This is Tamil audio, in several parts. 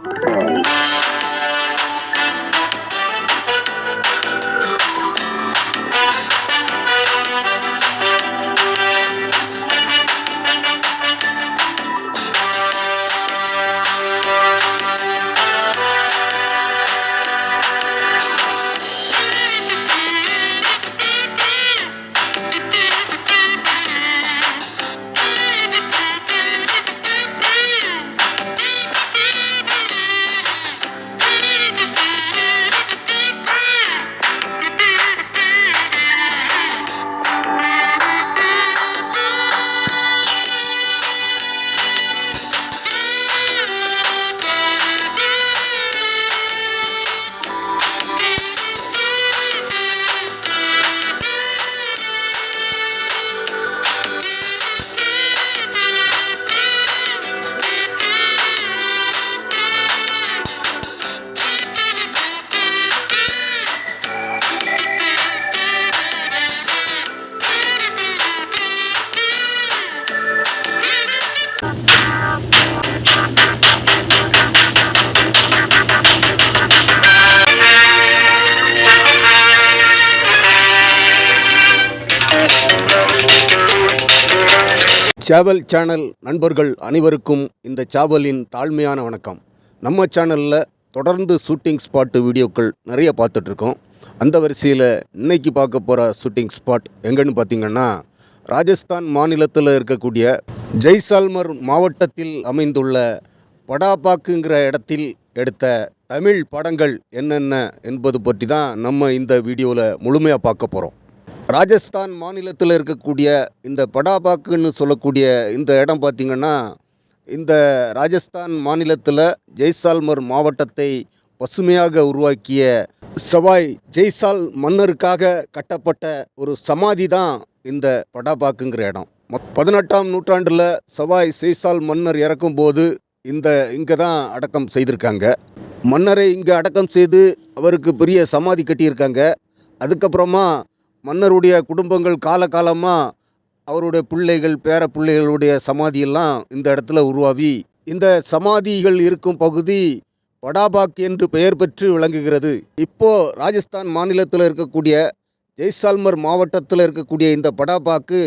சேவல் சேனல் நண்பர்கள் அனைவருக்கும் இந்த சேவலின் தாழ்மையான வணக்கம். நம்ம சேனலில் தொடர்ந்து ஷூட்டிங் ஸ்பாட்டு வீடியோக்கள் நிறைய பார்த்துட்ருக்கோம். அந்த வரிசையில் இன்றைக்கி பார்க்க போகிற ஷூட்டிங் ஸ்பாட் எங்கன்னு பார்த்திங்கன்னா, ராஜஸ்தான் மாநிலத்தில் இருக்கக்கூடிய ஜெய்சால்மர் மாவட்டத்தில் அமைந்துள்ள படாபாக்குங்கிற இடத்தில் எடுத்த தமிழ் படங்கள் என்னென்ன என்பது பற்றி தான் நம்ம இந்த வீடியோவில் முழுமையாக பார்க்க போகிறோம். ராஜஸ்தான் மாநிலத்தில் இருக்கக்கூடிய இந்த படாபாக்குன்னு சொல்லக்கூடிய இந்த இடம் பார்த்திங்கன்னா, இந்த ராஜஸ்தான் மாநிலத்தில் ஜெய்சால்மர் மாவட்டத்தை பசுமையாக உருவாக்கிய சவாய் ஜெய்சால் மன்னருக்காக கட்டப்பட்ட ஒரு சமாதி தான் இந்த படாபாக்குங்கிற இடம். 18ஆம் நூற்றாண்டில் சவாய் ஜெய்சால் மன்னர் இறக்கும்போது இங்கே தான் அடக்கம் செய்திருக்காங்க. மன்னரை இங்கே அடக்கம் செய்து அவருக்கு பெரிய சமாதி கட்டியிருக்காங்க. அதுக்கப்புறமா மன்னருடைய குடும்பங்கள் காலகாலமாக அவருடைய பிள்ளைகள் பேர பிள்ளைகளுடைய சமாதியெல்லாம் இந்த இடத்துல உருவாகி இந்த சமாதிகள் இருக்கும் பகுதி படாபாக் என்று பெயர் பெற்று விளங்குகிறது. இப்போது ராஜஸ்தான் மாநிலத்தில் இருக்கக்கூடிய ஜெய்சால்மர் மாவட்டத்தில் இருக்கக்கூடிய இந்த படாபாக்கு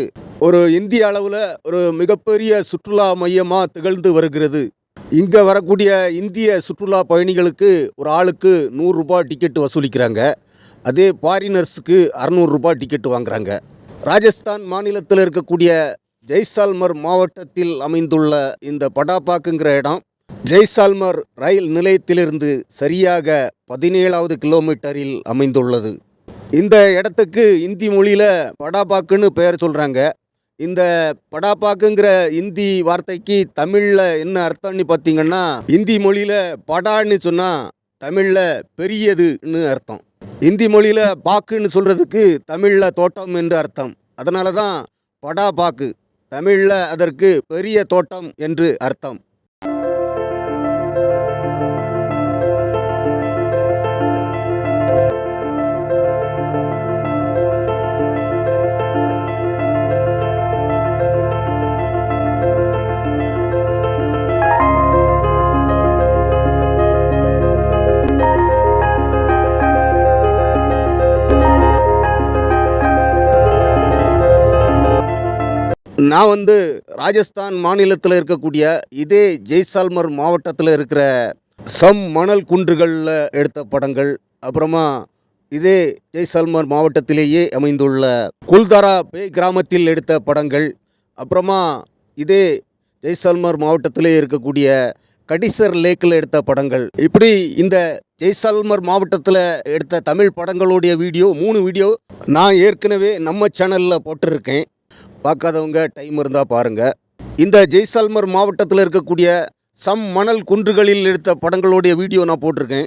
ஒரு இந்திய அளவில் ஒரு மிகப்பெரிய சுற்றுலா மையமாக திகழ்ந்து வருகிறது. இங்கே வரக்கூடிய இந்திய சுற்றுலா பயணிகளுக்கு ஒரு ஆளுக்கு 100 ரூபாய் டிக்கெட்டு வசூலிக்கிறாங்க. அதே ஃபாரினர்ஸுக்கு 600 ரூபாய் டிக்கெட்டு வாங்குகிறாங்க. ராஜஸ்தான் மாநிலத்தில் இருக்கக்கூடிய ஜெய்சால்மர் மாவட்டத்தில் அமைந்துள்ள இந்த படாபாக்குங்கிற இடம் ஜெய்சால்மர் ரயில் நிலையத்திலிருந்து சரியாக 17வது கிலோமீட்டரில் அமைந்துள்ளது. இந்த இடத்துக்கு இந்தி மொழியில் படாபாக்குன்னு பெயர் சொல்கிறாங்க. இந்த படாபாக்குங்கிற இந்தி வார்த்தைக்கு தமிழில் என்ன அர்த்தம்னு பார்த்திங்கன்னா, இந்தி மொழியில் படான்னு சொன்னால் தமிழில் பெரியதுன்னு அர்த்தம். இந்தி மொழியில் பாக்குன்னு சொல்கிறதுக்கு தமிழில் தோட்டம் என்று அர்த்தம். அதனால தான் படாபாக்கு, தமிழில் அதற்கு பெரிய தோட்டம் என்று அர்த்தம். நான் ராஜஸ்தான் மாநிலத்தில் இருக்கக்கூடிய இதே ஜெய்சால்மர் மாவட்டத்தில் இருக்கிற சம் மணல் குன்றுகளில் எடுத்த படங்கள், அப்புறமா இதே ஜெய்சால்மர் மாவட்டத்திலேயே அமைந்துள்ள குல்தாரா பேய் கிராமத்தில் எடுத்த படங்கள், அப்புறமா இதே ஜெய்சால்மர் மாவட்டத்திலே இருக்கக்கூடிய கடிசர் லேக்கில் எடுத்த படங்கள், இப்படி இந்த ஜெய்சால்மர் மாவட்டத்தில் எடுத்த தமிழ் படங்களுடைய வீடியோ 3 வீடியோ நான் ஏற்கனவே நம்ம சேனலில் போட்டிருக்கேன். பார்க்காதவங்க டைம் இருந்தால் பாருங்கள். இந்த ஜெய்சால்மர் மாவட்டத்தில் இருக்கக்கூடிய சம் மணல் குன்றுகளில் எடுத்த படங்களுடைய வீடியோ நான் போட்டிருக்கேன்.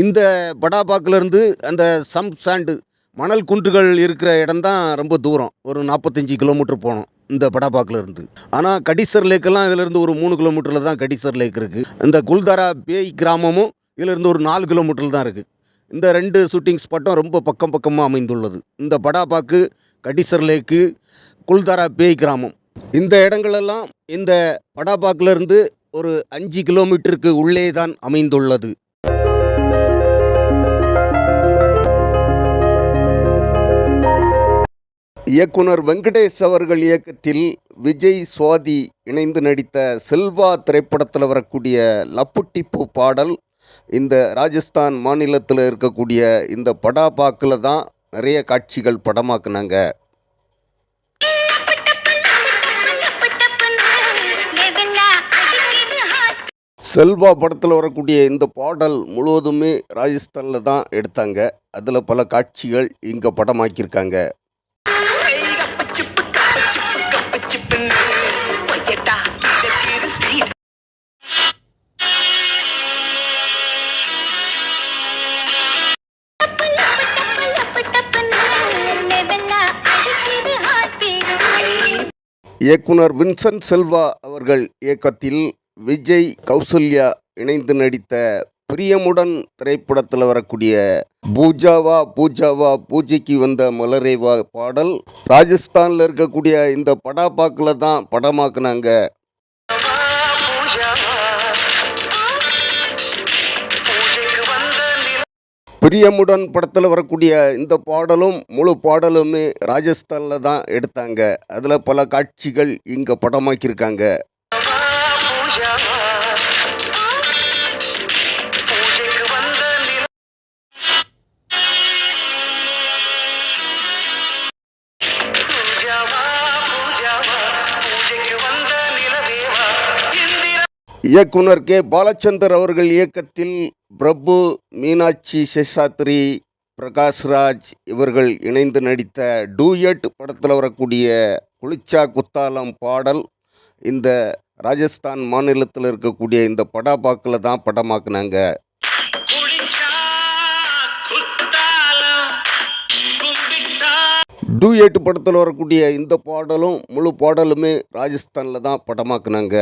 இந்த படாபாக்கிலேருந்து அந்த சம் சாண்டு மணல் குன்றுகள் இருக்கிற இடம்தான் ரொம்ப தூரம், ஒரு 45 கிலோமீட்டர் போனோம் இந்த படாபாக்கிலேருந்து. ஆனால் கடிசர் லேக்கெல்லாம் இதிலேருந்து ஒரு 3 கிலோமீட்டரில் தான் கடிசர் லேக் இருக்குது. இந்த குல்தாரா பேய் கிராமமும் இதிலேருந்து ஒரு 4 கிலோமீட்டரில் தான் இருக்குது. இந்த 2 ஷூட்டிங் ஸ்பாட்டும் ரொம்ப பக்கமாக அமைந்துள்ளது. இந்த படாபாக்கு, கடிசர் லேக்கு, குல்தாரா பேய் கிராமம், இந்த இடங்களெல்லாம் இந்த படாபாக்கிலேருந்து ஒரு 5 கிலோமீட்டருக்கு உள்ளே தான் அமைந்துள்ளது. இயக்குனர் வெங்கடேஷ் அவர்கள் இயக்கத்தில் விஜய், சுவாதி இணைந்து நடித்த செல்வா திரைப்படத்தில் வரக்கூடிய லப்புட்டிப்பு பாடல் இந்த ராஜஸ்தான் மாநிலத்தில் இருக்கக்கூடிய இந்த படாபாக்கில் தான் நிறைய காட்சிகள் படமாக்குனாங்க. செல்வா படத்தில் வரக்கூடிய இந்த பாடல் முழுவதுமே ராஜஸ்தானில் தான் எடுத்தாங்க. அதில் பல காட்சிகள் இங்கே படமாக்கியிருக்காங்க. இயக்குனர் வின்சென்ட் செல்வா அவர்கள் இயக்கத்தில் விஜய், கௌசல்யா இணைந்து நடித்த பிரியமுடன் திரைப்படத்தில் வரக்கூடிய பூஜாவா பூஜாவா பூஜைக்கு வந்த மலரேவா பாடல் ராஜஸ்தானில் இருக்கக்கூடிய இந்த படாபாக்கில் தான் படமாக்குனாங்க. பிரியமுடன் படத்தில் வரக்கூடிய இந்த பாடலும் முழு பாடலுமே ராஜஸ்தானில் தான் எடுத்தாங்க. அதில் பல காட்சிகள் இங்கே படமாக்கியிருக்காங்க. இயக்குனர் கே பாலச்சந்தர் அவர்கள் இயக்கத்தில் பிரபு, மீனாட்சி சேஷாத்ரி, பிரகாஷ்ராஜ் இவர்கள் இணைந்து நடித்த டூயட் படத்தில் வரக்கூடிய குளிச்சா குத்தாலம் பாடல் இந்த ராஜஸ்தான் மாநிலத்தில் இருக்கக்கூடிய இந்த படாபாக்கில் தான் படமாக்குனாங்க. டூயட் படத்தில் வரக்கூடிய இந்த பாடலும் முழு பாடலுமே ராஜஸ்தானில் தான் படமாக்குனாங்க.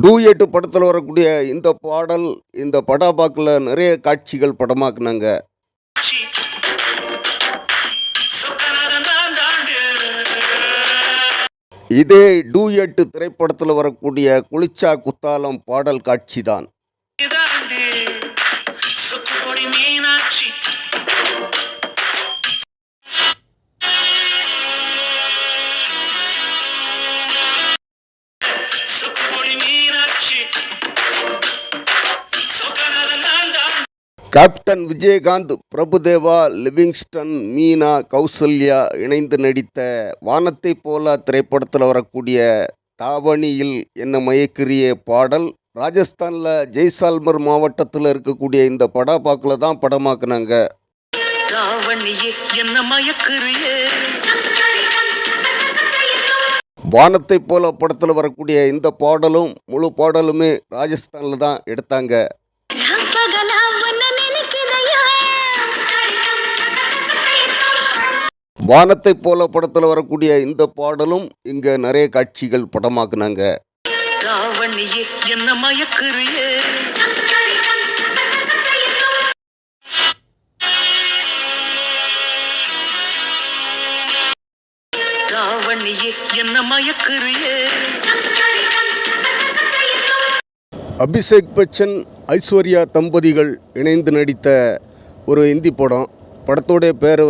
டூயட் படத்தில் வரக்கூடிய இந்த பாடல் இந்த படாபாக்கில் நிறைய காட்சிகள் படமாக்குனாங்க. இதே டூயட் திரைப்படத்தில் வரக்கூடிய குளிச்சா குத்தாலம் பாடல் காட்சி தான். கேப்டன் விஜயகாந்த், பிரபுதேவா, லிவிங்ஸ்டன், மீனா, கௌசல்யா இணைந்து நடித்த வானத்தை போல திரைப்படத்தில் வரக்கூடிய தாவணியில் என்ன மயக்கிறிய பாடல் ராஜஸ்தானில் ஜெய்சால்மர் மாவட்டத்தில் இருக்கக்கூடிய இந்த படாபாக்கில் தான் படமாக்குனாங்க. வானத்தை போல படத்தில் வரக்கூடிய இந்த பாடலும் முழு பாடலுமே ராஜஸ்தானில் தான் எடுத்தாங்க. வானத்தை போல படத்தில் வரக்கூடிய இந்த பாடலும் இங்கே நிறைய காட்சிகள் படமாக்குனாங்க. அபிஷேக் பச்சன், ஐஸ்வர்யா தம்பதிகள் இணைந்து நடித்த ஒரு இந்தி படம். படத்தோடைய பேர்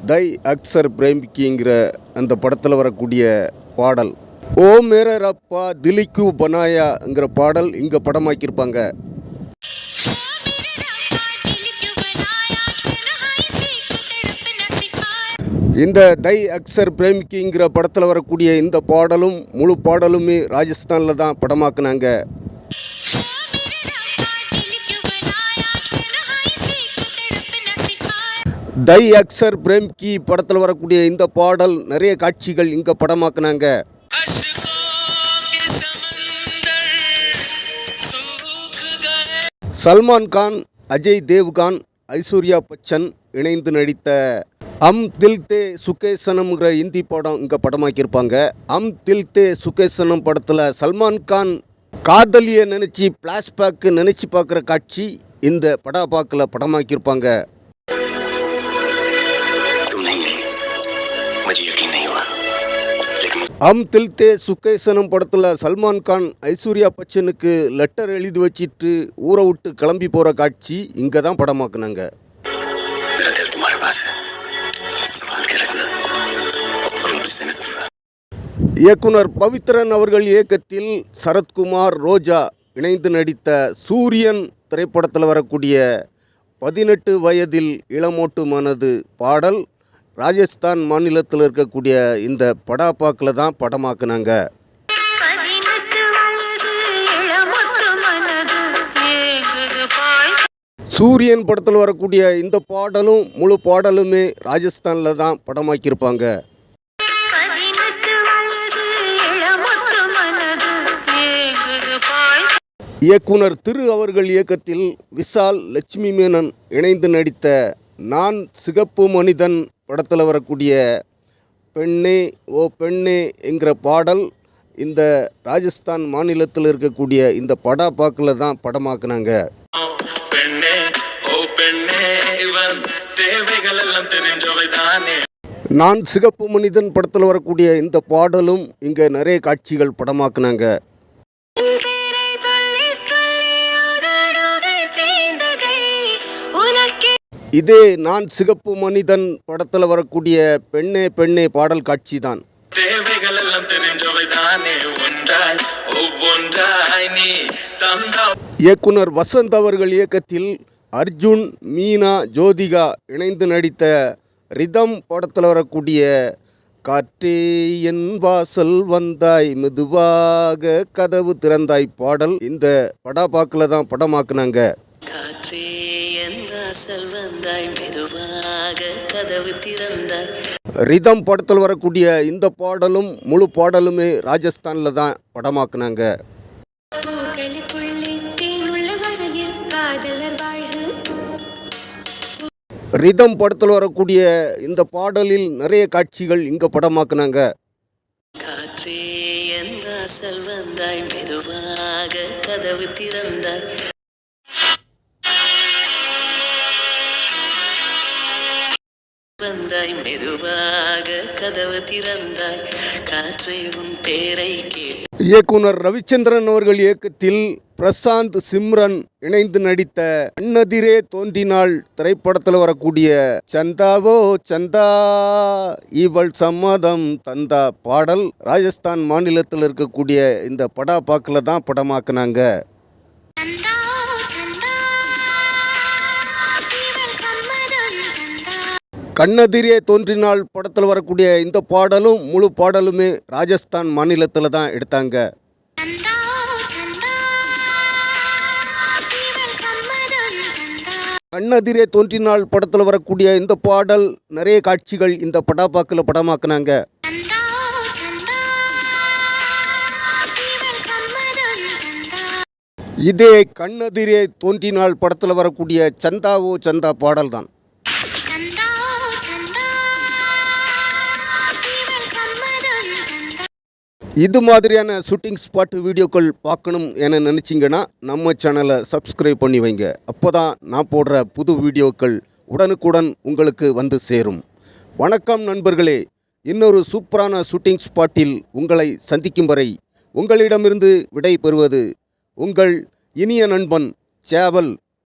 தை அக்சர் பிரேமிக்கிங்கிற அந்த படத்தில் வரக்கூடிய பாடல் ஓ மேர ரப்பா திலிக்கு பனாயாங்கிற பாடல் இங்கே படமாக்கியிருப்பாங்க. இந்த தை அக்சர் பிரேமிக்கிங்கிற படத்தில் வரக்கூடிய இந்த பாடலும் முழு பாடலுமே ராஜஸ்தானில் தான் படமாக்குனாங்க. தை அக்சர் பிரேம்கி படத்தில் வரக்கூடிய இந்த பாடல் நிறைய காட்சிகள் இங்கே படமாக்குனாங்க. சல்மான் கான், அஜய் தேவ்கான், ஐஸ்வர்யா பச்சன் இணைந்து நடித்த அம் தில் தே சுகேசனம்ங்கிற இந்தி படம் இங்கே படமாக்கியிருப்பாங்க. அம் தில் தே சுகேசனம் படத்தில் சல்மான் கான் காதலியை நினச்சி ஃப்ளாஷ்பேக்கு நினச்சி பார்க்குற காட்சி இந்த படாபாக்கில் படமாக்கியிருப்பாங்க. ஹம் தில் தே சுகேசனம் படத்தில் சல்மான் கான் ஐஸ்வர்யா பச்சனுக்கு லெட்டர் எழுதி வச்சிட்டு ஊரை விட்டு கிளம்பி போகிற காட்சி இங்கே தான் படமாக்குனாங்க. இயக்குனர் பவித்ரன் அவர்கள் இயக்கத்தில் சரத்குமார், ரோஜா இணைந்து நடித்த சூரியன் திரைப்படத்தில் வரக்கூடிய 18 வயதில் இளமோட்டு மனது பாடல் ராஜஸ்தான் மாநிலத்தில் இருக்கக்கூடிய இந்த படாப்பாக்கில் தான் படமாக்குனாங்க. சூரியன் படத்தில் வரக்கூடிய இந்த பாடலும் முழு பாடலுமே ராஜஸ்தானில் தான் படமாக்கியிருப்பாங்க. இயக்குனர் திரு அவர்கள் இயக்கத்தில் விஷால், லட்சுமி மேனன் இணைந்து நடித்த நான் சிகப்பு மனிதன் படத்தில் வரக்கூடிய பெண்ணே ஓ பெண்ணே என்கிற பாடல் இந்த ராஜஸ்தான் மாநிலத்தில் இருக்கக்கூடிய இந்த படாப்பாக்கில் தான் படமாக்குனாங்க. நான் சிகப்பு மனிதன் படத்தில் வரக்கூடிய இந்த பாடலும் இங்கே நிறைய காட்சிகள் படமாக்குனாங்க. இதே நான் சிகப்பு மனிதன் படத்தில் வரக்கூடிய பெண்ணே பெண்ணே பாடல் காட்சி தான். இயக்குனர் வசந்த் அவர்கள் இயக்கத்தில் அர்ஜுன், மீனா, ஜோதிகா இணைந்து நடித்த ரிதம் படத்தில் வரக்கூடிய காற்றே என் வாசல் வந்தாய் மெதுவாக கதவு திறந்தாய் பாடல் இந்த படாப்பாக்கில் தான் படமாக்குனாங்க. ரிதம் படத்தில் வரக்கூடிய இந்த பாடலும் முழு பாடலுமே ராஜஸ்தானில் தான் படமாக்குனாங்க. ரிதம் படத்தில் வரக்கூடிய இந்த பாடலில் நிறைய காட்சிகள் இங்கே படமாக்குனாங்க. இயக்குனர் ரவிச்சந்திரன் அவர்கள் இயக்கத்தில் பிரசாந்த், சிம்ரன் இணைந்து நடித்த கண்ணெதிரே தோன்றினாள் திரைப்படத்தில் வரக்கூடிய சந்தாவோ சந்தா இவள் சம்மதம் தந்தா பாடல் ராஜஸ்தான் மாநிலத்தில் இருக்கக்கூடிய இந்த படாப்பாக்கில் தான் படமாக்குனாங்க. கண்ணெதிரே தோன்றினால் படத்தில் வரக்கூடிய இந்த பாடலும் முழு பாடலுமே ராஜஸ்தான் மாநிலத்தில் தான் எடுத்தாங்க. கண்ணெதிரே தோன்றினால் படத்தில் வரக்கூடிய இந்த பாடல் நிறைய காட்சிகள் இந்த படாப்பாக்கில் படமாக்குனாங்க. இதே கண்ணெதிரே தோன்றினால் படத்தில் வரக்கூடிய சந்தாவோ சந்தா பாடல் தான். இது மாதிரியான ஷூட்டிங் ஸ்பாட் வீடியோக்கள் பார்க்கணும் என நினச்சிங்கன்னா நம்ம சேனலை சப்ஸ்கிரைப் பண்ணி வைங்க. அப்போ தான் நான் போடுற புது வீடியோக்கள் உடனுக்குடன் உங்களுக்கு வந்து சேரும். வணக்கம் நண்பர்களே, இன்னொரு சூப்பரான ஷூட்டிங் ஸ்பாட்டில் உங்களை சந்திக்கும் வரை உங்களிடமிருந்து விடை பெறுவது உங்கள் இனிய நண்பன் சேவல்.